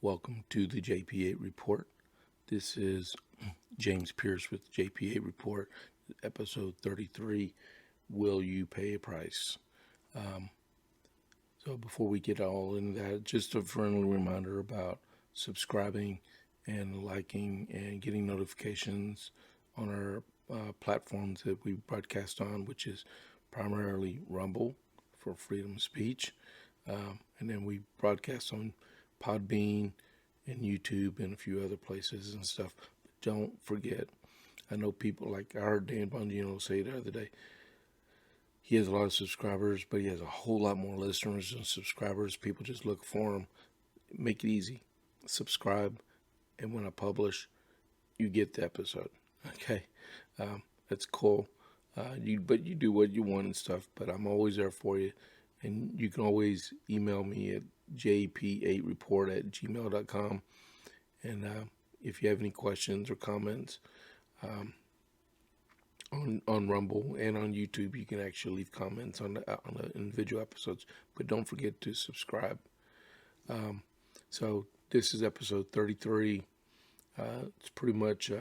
Welcome to the JP8 Report. This is James Pierce with JP8 Report, episode 33, Will You Pay a Price? So before we get all into that, just a friendly reminder about subscribing and liking and getting notifications on our platforms that we broadcast on, which is primarily Rumble for freedom of speech. And then we broadcast on Podbean and YouTube and a few other places and stuff. But don't forget, I know people like I heard Dan Bongino say the other day, he has a lot of subscribers, but he has a whole lot more listeners than subscribers. People just look for him. Make it easy. Subscribe, and when I publish, you get the episode. Okay? That's cool. But you do what you want and stuff, but I'm always there for you. And you can always email me at jp8report@gmail.com. And if you have any questions or comments on Rumble and on YouTube, you can actually leave comments on the individual episodes. But don't forget to subscribe. So this is episode 33. It's pretty much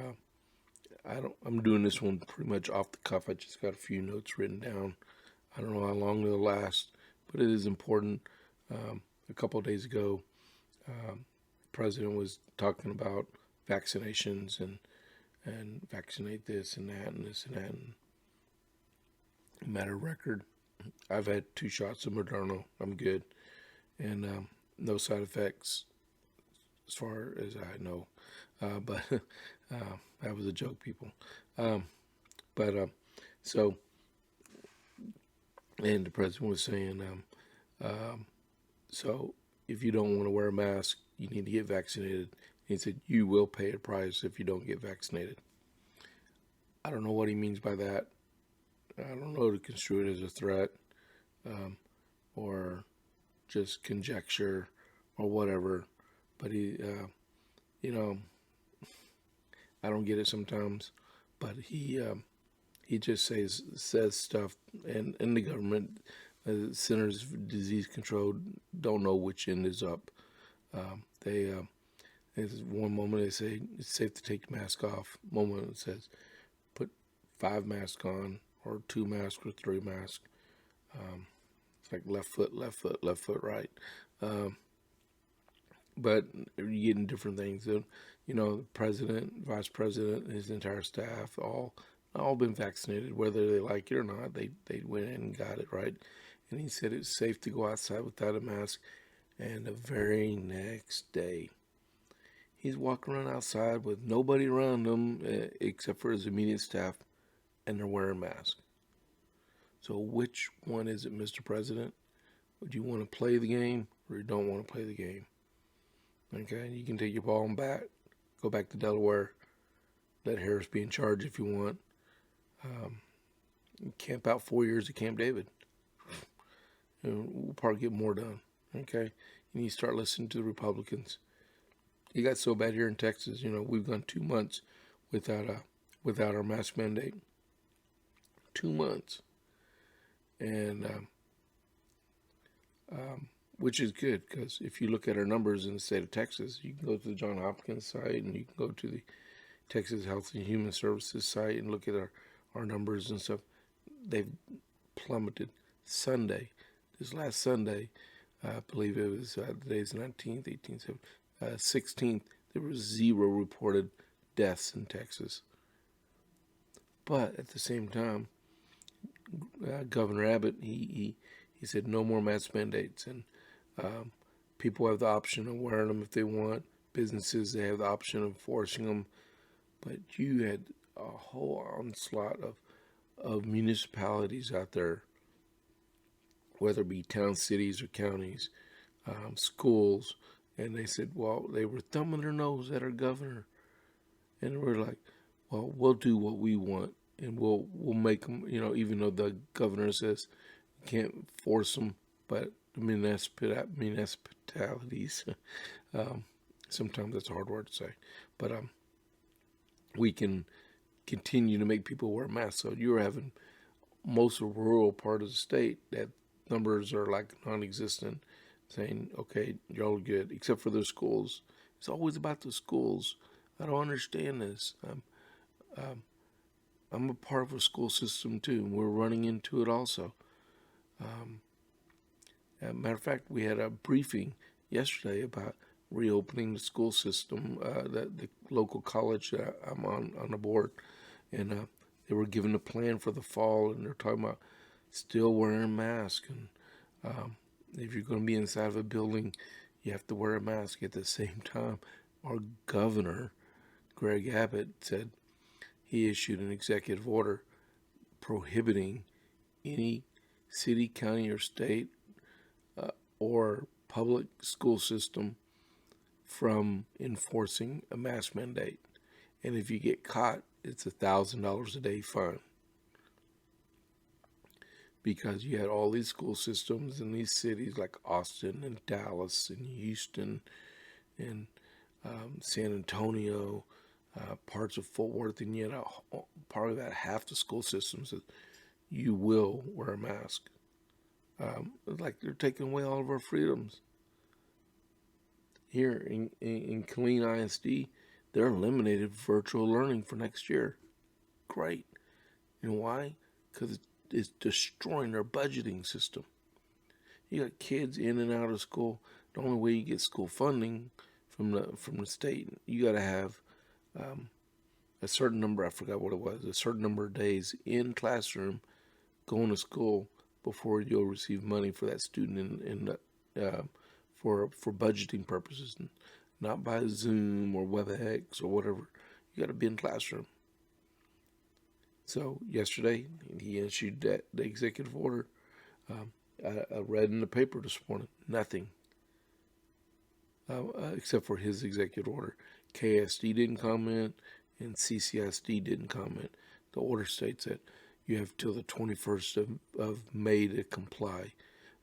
I'm doing this one pretty much off the cuff. I just got a few notes written down. I don't know how long they'll last, but it is important. A couple of days ago, the president was talking about vaccinations and vaccinate this and that and this and that. And matter of record, I've had 2 shots of Moderna. I'm good. And no side effects as far as I know. But that was a joke, people. So, and the president was saying, so if you don't want to wear a mask, you need to get vaccinated. He said, you will pay a price if you don't get vaccinated. I don't know what he means by that. I don't know to construe it as a threat or just conjecture or whatever. But he, I don't get it sometimes. But he just says stuff, and in the government, Centers for Disease Control don't know which end is up. One moment they say it's safe to take the mask off. One moment it says put 5 masks on, or 2 masks, or 3 masks. It's like left foot, right. But you're getting different things. The president, vice president, his entire staff, all been vaccinated, whether they like it or not. They went in and got it, right? And he said it's safe to go outside without a mask. And the very next day, he's walking around outside with nobody around him except for his immediate staff, and they're wearing masks. So which one is it, Mr. President? Do you want to play the game, or you don't want to play the game? Okay, you can take your ball and bat, go back to Delaware, let Harris be in charge if you want. Camp out 4 years at Camp David. We'll probably get more done. Okay, you need to start listening to the Republicans. It got so bad here in Texas. We've gone 2 months without our mask mandate. 2 months, and which is good, because if you look at our numbers in the state of Texas, you can go to the Johns Hopkins site and you can go to the Texas Health and Human Services site and look at our numbers and stuff. They've plummeted. This last Sunday, I believe it was today's 19th, 18th, 16th, there was 0 reported deaths in Texas. But at the same time, Governor Abbott, he said no more mask mandates, and people have the option of wearing them if they want. Businesses, they have the option of forcing them. But you had a whole onslaught of municipalities out there, whether it be towns, cities, or counties, schools, and they said, well, they were thumbing their nose at our governor, and we're like, well, we'll do what we want, and we'll make them, even though the governor says you can't force them, but the municipalities, sometimes that's a hard word to say, but we can continue to make people wear masks. So you're having most of the rural part of the state that numbers are like non-existent. saying, okay, you're all good, except for the schools. It's always about the schools. I don't understand this. I'm a part of a school system too, and we're running into it also. As a matter of fact, we had a briefing yesterday about reopening the school system, the local college that I'm on the board, and they were given a plan for the fall, and they're talking about still wearing masks, and if you're going to be inside of a building, you have to wear a mask. At the same time, our governor, Greg Abbott, said he issued an executive order prohibiting any city, county, or state or public school system from enforcing a mask mandate. And if you get caught, it's $1,000 a day fine. Because you had all these school systems in these cities like Austin and Dallas and Houston and San Antonio, parts of Fort Worth, and yet probably about half the school systems that you will wear a mask. Like they're taking away all of our freedoms. Here in Killeen ISD, they're eliminated virtual learning for next year. Great. You know why? Because it's destroying their budgeting system. You got kids in and out of school. The only way you get school funding from the state, you got to have a certain number. I forgot what it was. A certain number of days in classroom, going to school before you'll receive money for that student for budgeting purposes, not by Zoom or WebEx or whatever. You got to be in classroom. So yesterday he issued the executive order. I read in the paper this morning, nothing except for his executive order. KSD didn't comment and CCSD didn't comment. The order states that you have till the 21st of May to comply.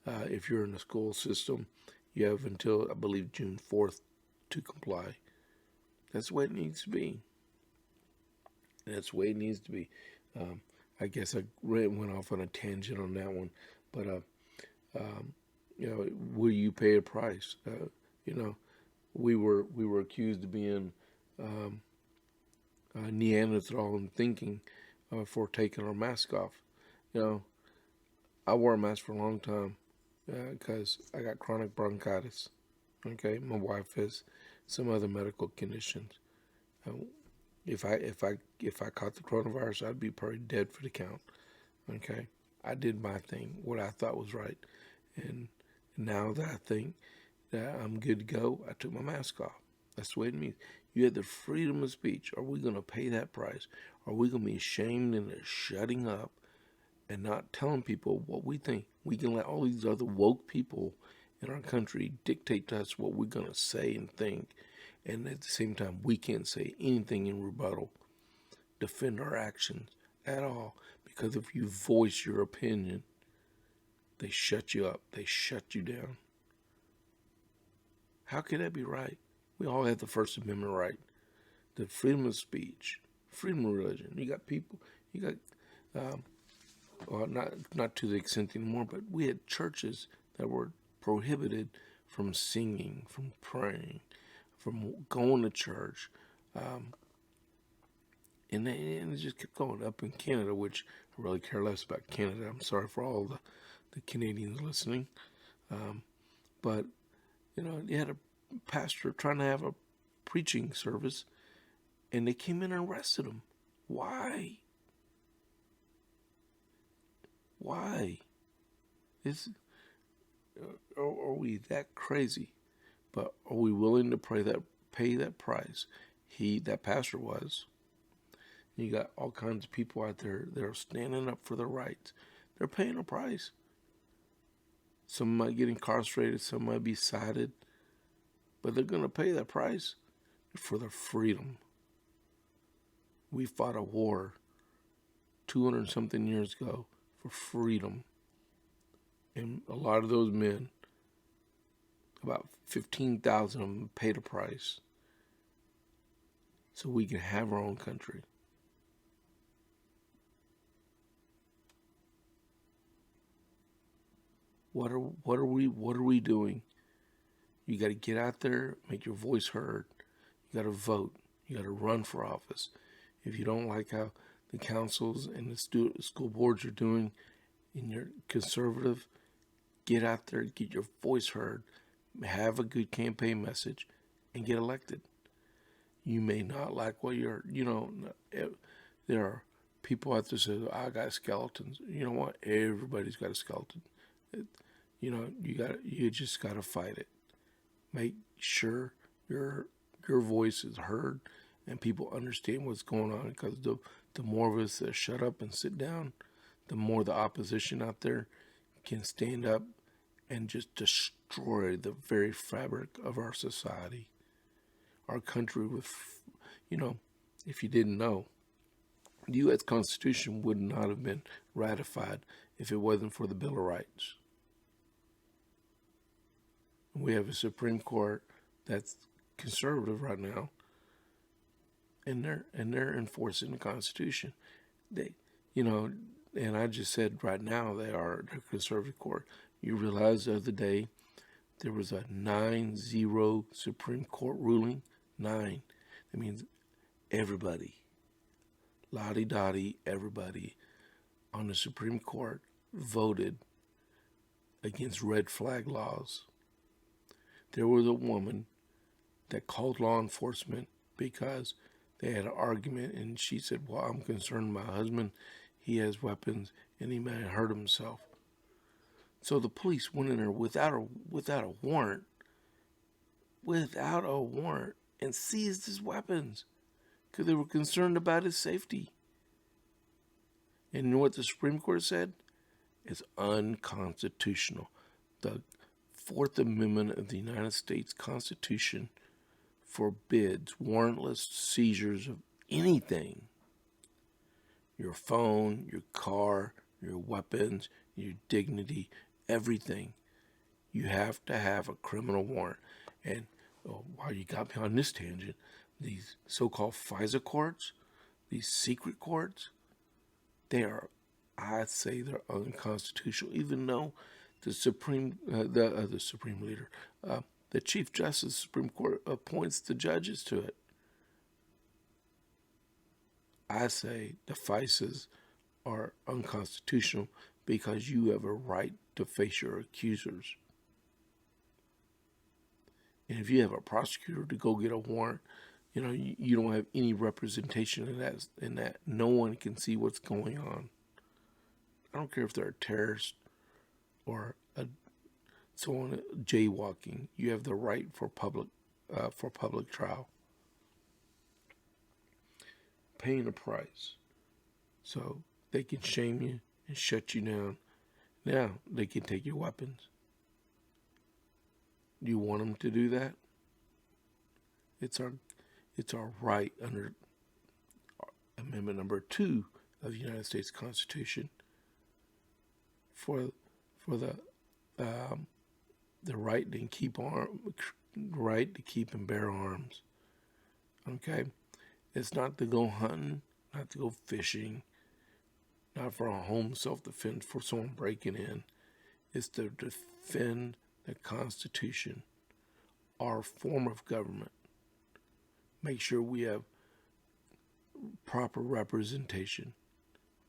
If you're in the school system, you have until, I believe, June 4th to comply. That's the way it needs to be. That's the way it needs to be. I guess I went off on a tangent on that one, but will you pay a price? We were accused of being Neanderthal in thinking for taking our mask off. I wore a mask for a long time because I got chronic bronchitis. Okay, my wife has some other medical conditions. If I caught the coronavirus, I'd be probably dead for the count. Okay, I did my thing, what I thought was right, and now that I think that I'm good to go, I took my mask off. That's the way it means. You have the freedom of speech. Are we going to pay that price? Are we going to be shamed into shutting up and not telling people what we think? We can let all these other woke people in our country dictate to us what we're going to say and think. And at the same time, we can't say anything in rebuttal, defend our actions at all. Because if you voice your opinion, they shut you up. They shut you down. How can that be right? We all have the First Amendment right. The freedom of speech, freedom of religion. You got people, not to the extent anymore, but we had churches that were prohibited from singing, from praying, from going to church. And it just kept going up in Canada, which I really care less about Canada. I'm sorry for all the Canadians listening. But, you had a pastor trying to have a preaching service, and they came in and arrested him. Why? Are we that crazy? But are we willing to pay that price? That pastor was. You got all kinds of people out there that are standing up for their rights. They're paying a price. Some might get incarcerated, some might be cited, but they're going to pay that price for their freedom. We fought a war 200-something years ago for freedom. And a lot of those men, about 15,000 of them, paid a price so we can have our own country. What are we doing You got to get out there, make your voice heard. You got to vote. You got to run for office. If you don't like how the councils and the school boards are doing and you're conservative, get out there, get your voice heard, have a good campaign message, and get elected. You may not like what there are people out there say, I got skeletons. You know what? Everybody's got a skeleton. You just got to fight it. Make sure your voice is heard and people understand what's going on, because the more of us that shut up and sit down, the more the opposition out there can stand up and just destroy the very fabric of our society. Our country if you didn't know, the U.S. Constitution would not have been ratified if it wasn't for the Bill of Rights. We have a Supreme Court that's conservative right now, and they're enforcing the Constitution. And I just said right now they're conservative court. You realize the other day there was a 9-0 Supreme Court ruling. 9. That means everybody, lottie-dottie, everybody on the Supreme Court voted against red flag laws. There was a woman that called law enforcement because they had an argument, and she said, well, I'm concerned my husband, he has weapons and he may hurt himself. So the police went in there without a warrant, and seized his weapons because they were concerned about his safety. And you know what the Supreme Court said? It's unconstitutional. The Fourth Amendment of the United States Constitution forbids warrantless seizures of anything. Your phone, your car, your weapons, your dignity, everything. You have to have a criminal warrant. And while you got me on this tangent, these so-called FISA courts, these secret courts, I'd say they're unconstitutional, even though the Supreme Leader, the Chief Justice of the Supreme Court appoints the judges to it. I say the FISAs are unconstitutional because you have a right to face your accusers. And if you have a prosecutor to go get a warrant, you don't have any representation in that. No one can see what's going on. I don't care if they're a terrorist or someone jaywalking. You have the right for public trial. Paying a price. So they can shame you and shut you down. Now they can take your weapons. Do you want them to do that? It's our right under Amendment number 2 of the United States Constitution for the right to keep and bear arms. Okay, it's not to go hunting, not to go fishing, not for a home self-defense for someone breaking in. It's to defend the Constitution, our form of government. Make sure we have proper representation,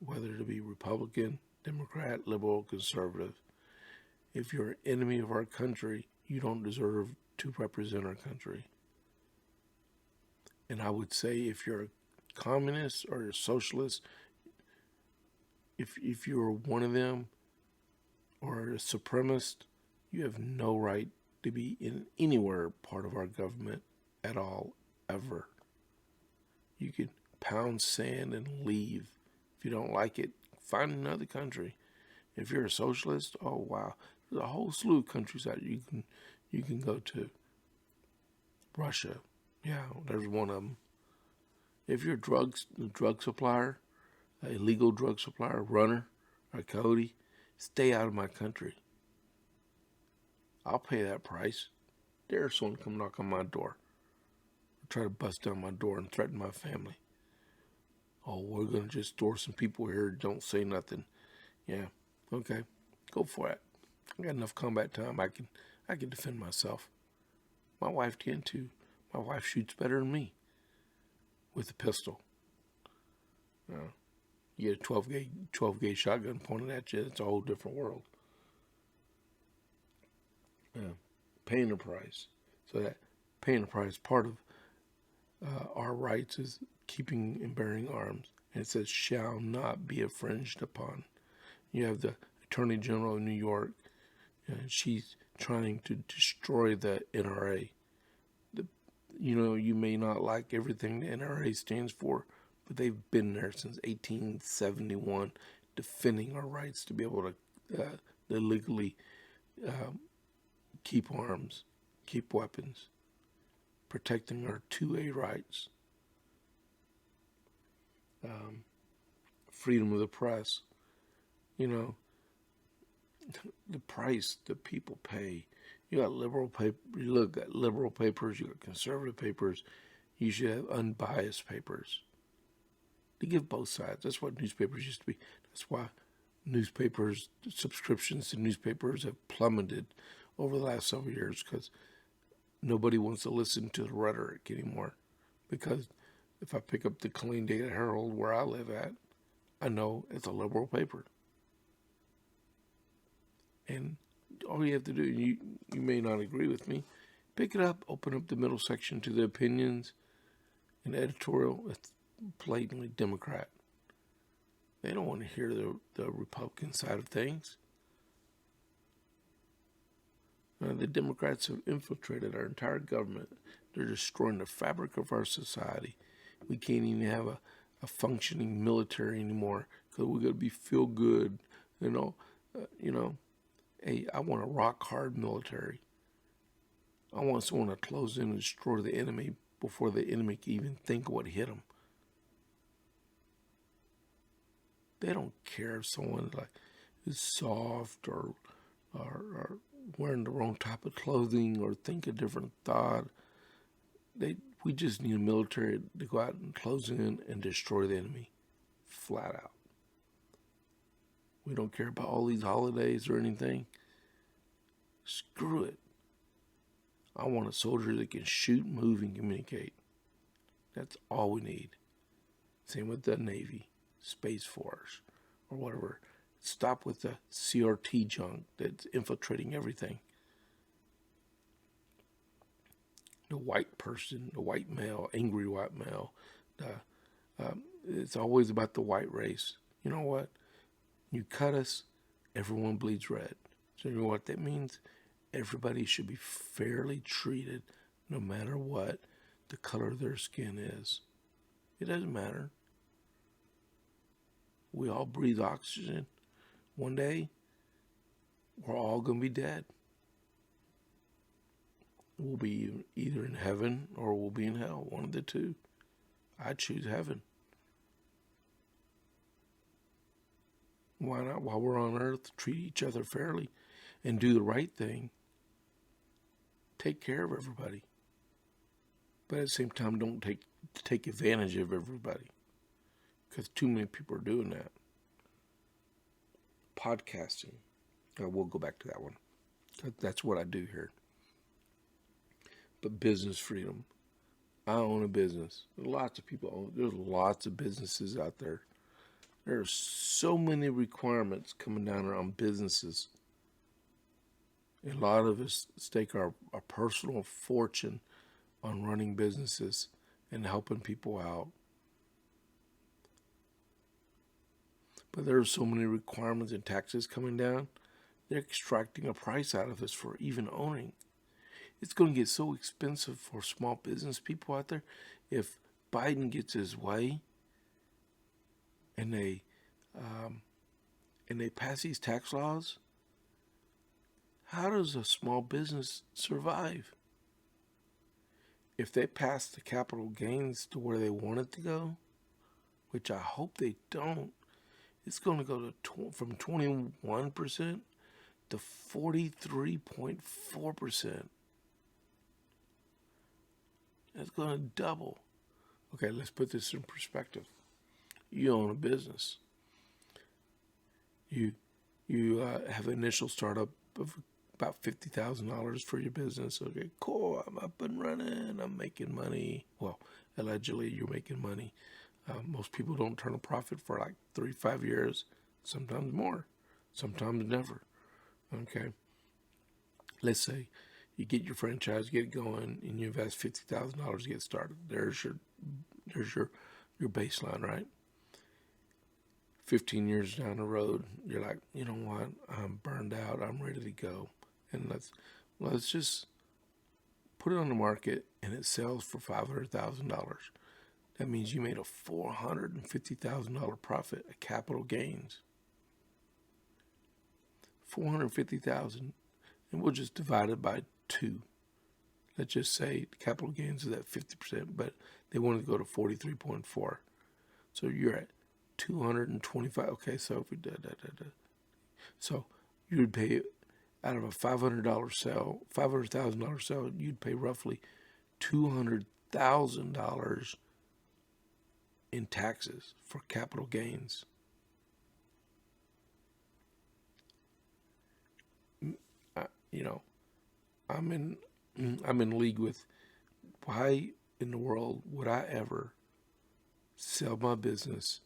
whether it be Republican, Democrat, liberal, conservative. If you're an enemy of our country, you don't deserve to represent our country. And I would say if you're a communist or a socialist, if you're one of them or a supremacist, you have no right to be in anywhere part of our government at all, ever. You can pound sand and leave. If you don't like it, find another country. If you're a socialist, oh wow, there's a whole slew of countries that you can go to. Russia, yeah, there's one of them. If you're a drug supplier, an illegal drug supplier, runner, or coyote, stay out of my country. I'll pay that price. Dare someone come knock on my door, try to bust down my door and threaten my family. Oh, we're going to just store some people here, don't say nothing. Yeah, okay, go for it. I got enough combat time. I can defend myself. My wife can too. My wife shoots better than me with a pistol. You get a 12 gauge shotgun pointed at you, it's a whole different world. Paying a price. So that paying a price, part of our rights is keeping and bearing arms. And it says, shall not be infringed upon. You have the Attorney General of New York, and she's trying to destroy the NRA. You may not like everything the NRA stands for, but they've been there since 1871, defending our rights to be able to illegally keep arms, keep weapons, protecting our 2A rights, freedom of the press. The price that people pay. You got liberal paper. You look at liberal papers. You got conservative papers. You should have unbiased papers. They give both sides. That's what newspapers used to be. That's why subscriptions to newspapers have plummeted over the last several years, because nobody wants to listen to the rhetoric anymore. Because if I pick up the Killeen Daily Herald where I live at, I know it's a liberal paper. And all you have to do, you may not agree with me, pick it up, open up the middle section to the opinions and editorial. It's blatantly Democrat. They don't want to hear the Republican side of things. The Democrats have infiltrated our entire government. They're destroying the fabric of our society. We can't even have a functioning military anymore because we're going to be feel good, Hey, I want a rock-hard military. I want someone to close in and destroy the enemy before the enemy can even think what hit them. They don't care if someone is soft or wearing the wrong type of clothing or think a different thought. We just need a military to go out and close in and destroy the enemy, flat out. We don't care about all these holidays or anything. Screw it. I want a soldier that can shoot, move, and communicate. That's all we need. Same with the Navy, Space Force, or whatever. Stop with the CRT junk that's infiltrating everything. The white person, the white male, angry white male. It's always about the white race. You know what? You cut us, everyone bleeds red. So you know what that means? Everybody should be fairly treated no matter what the color of their skin is. It doesn't matter. We all breathe oxygen. One day, we're all going to be dead. We'll be either in heaven or we'll be in hell. One of the two. I choose heaven. Why not, while we're on earth, treat each other fairly and do the right thing? Take care of everybody. But at the same time, don't take advantage of everybody. Because too many people are doing that. Podcasting. We'll go back to that one. That's what I do here. But business freedom. I own a business. Lots of people own. There's lots of businesses out there. There are so many requirements coming down on businesses. A lot of us stake our personal fortune on running businesses and helping people out. But there are so many requirements and taxes coming down, they're extracting a price out of us for even owning. It's going to get so expensive for small business people out there. If Biden gets his way and they pass these tax laws, how does a small business survive? If they pass the capital gains to where they want it to go, which I hope they don't, it's going to go from 21% to 43.4%. That's going to double. Okay, let's put this in perspective. You own a business. You have an initial startup of about $50,000 for your business. Okay, cool. I'm up and running. I'm making money. Well, allegedly you're making money. Most people don't turn a profit for like 3-5 years, sometimes more, sometimes never. Okay. Let's say you get your franchise, get it going, and you invest $50,000 to get started. There's your baseline, right? 15 years down the road, you're like, you know what? I'm burned out. I'm ready to go. And let's just put it on the market, and it sells for $500,000. That means you made a $450,000 profit, a capital gains. $450,000, and we'll just divide it by 2. Let's just say the capital gains is at 50%, but they wanted to go to 43.4. So you're at 225. Okay, so if we so you'd pay out of a $500,000 sale, you'd pay roughly $200,000 in taxes for capital gains. I'm in league with, why in the world would I ever sell my business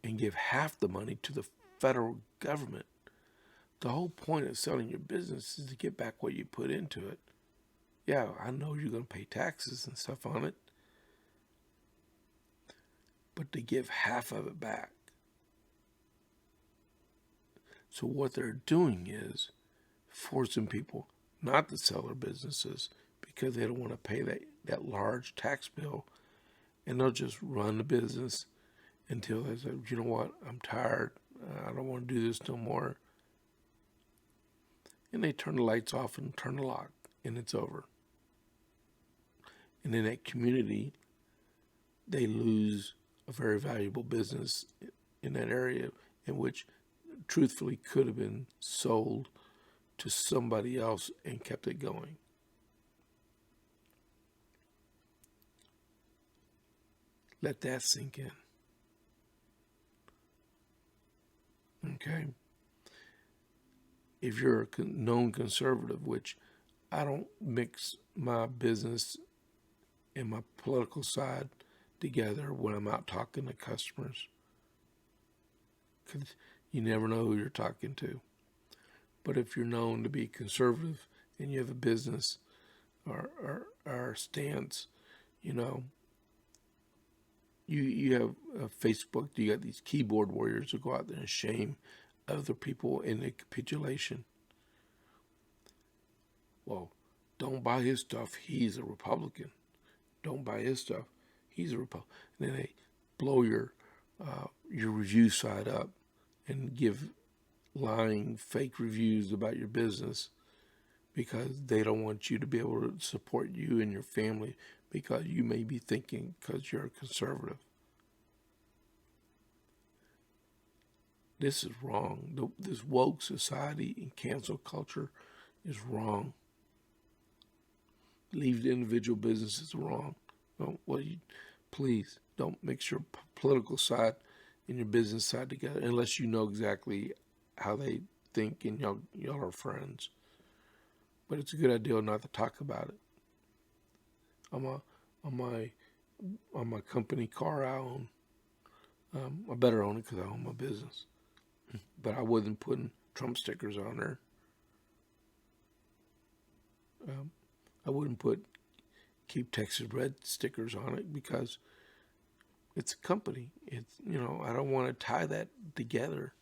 and give half the money to the federal government? The whole point of selling your business is to get back what you put into it. Yeah, I know you're going to pay taxes and stuff on it, but to give half of it back. So what they're doing is forcing people not to sell their businesses because they don't want to pay that large tax bill, and they'll just run the business until they say, you know what, I'm tired, I don't want to do this no more. And they turn the lights off and turn the lock, and it's over. And in that community, they lose a very valuable business in that area, in which truthfully could have been sold to somebody else and kept it going. Let that sink in. Okay? If you're a known conservative, which I don't mix my business and my political side together when I'm out talking to customers, because you never know who you're talking to. But if you're known to be conservative and you have a business or stance, you have Facebook, you got these keyboard warriors who go out there and shame other people in a capitulation. Well, don't buy his stuff, he's a Republican. Don't buy his stuff, he's a Republican. And then they blow your review side up and give lying, fake reviews about your business because they don't want you to be able to support you and your family because you may be thinking because you're a conservative. This is wrong. This woke society and cancel culture is wrong. Leave the individual businesses wrong. Please don't mix your political side and your business side together unless you know exactly how they think and y'all are friends. But it's a good idea not to talk about it. On my company car I own, I better own it because I own my business. But I wasn't putting Trump stickers on there. I wouldn't put Keep Texas Red stickers on it because it's a company. It's I don't want to tie that together.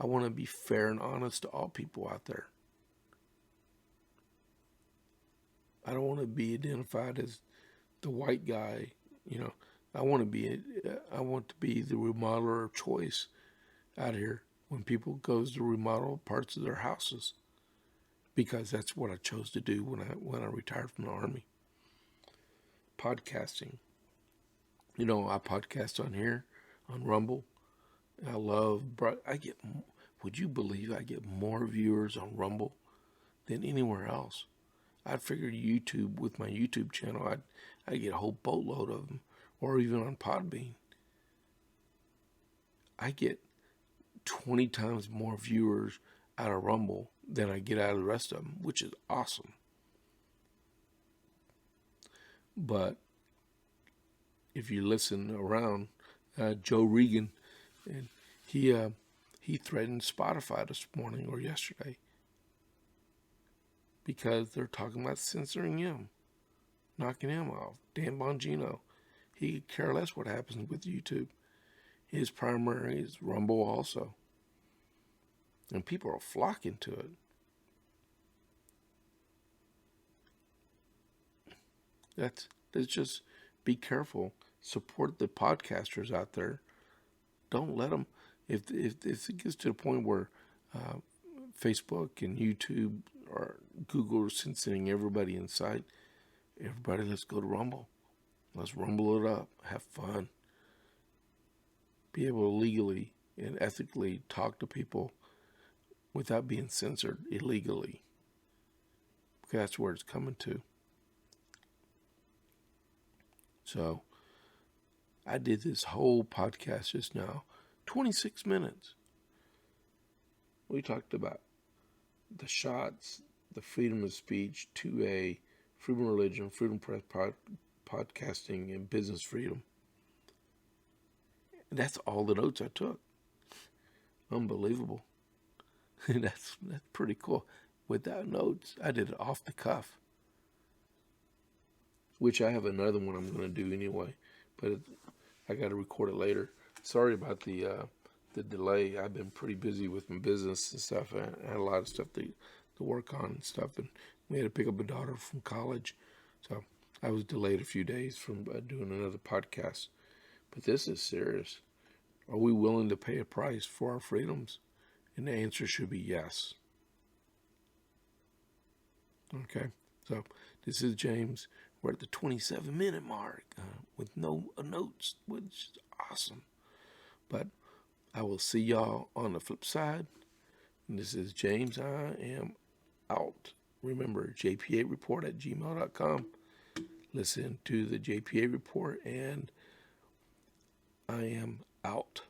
I want to be fair and honest to all people out there. I don't want to be identified as the white guy. I want to be the remodeler of choice out here when people goes to remodel parts of their houses, because that's what I chose to do when I retired from the Army. Podcasting. I podcast on here, on Rumble. Would you believe I get more viewers on Rumble than anywhere else? I'd figure YouTube, with my YouTube channel, I'd get a whole boatload of them, or even on Podbean. I get 20 times more viewers out of Rumble than I get out of the rest of them, which is awesome. But if you listen around, Joe Regan, and he threatened Spotify this morning or yesterday because they're talking about censoring him, knocking him off. Dan Bongino, he could care less what happens with YouTube. His primary is Rumble also. And people are flocking to it. Let's just be careful. Support the podcasters out there. Don't let them, if it gets to the point where Facebook and YouTube or Google are censoring everybody in sight, everybody, let's go to Rumble. Let's rumble it up. Have fun. Be able to legally and ethically talk to people without being censored illegally. Because that's where it's coming to. So, I did this whole podcast just now, 26 minutes. We talked about the shots, the freedom of speech, 2A, freedom of religion, freedom of press, podcasting, and business freedom. And that's all the notes I took. Unbelievable. That's pretty cool. Without notes, I did it off the cuff. Which I have another one I'm going to do anyway. But I got to record it later. Sorry about the delay. I've been pretty busy with my business and stuff. I had a lot of stuff to work on and stuff. And we had to pick up a daughter from college. So I was delayed a few days from doing another podcast. But this is serious. Are we willing to pay a price for our freedoms? And the answer should be yes. Okay, so this is James. We're at the 27-minute mark with no notes, which is awesome. But I will see y'all on the flip side. And this is James. I am out. Remember, JP8 Report at gmail.com. Listen to the JP8 Report, and I am out.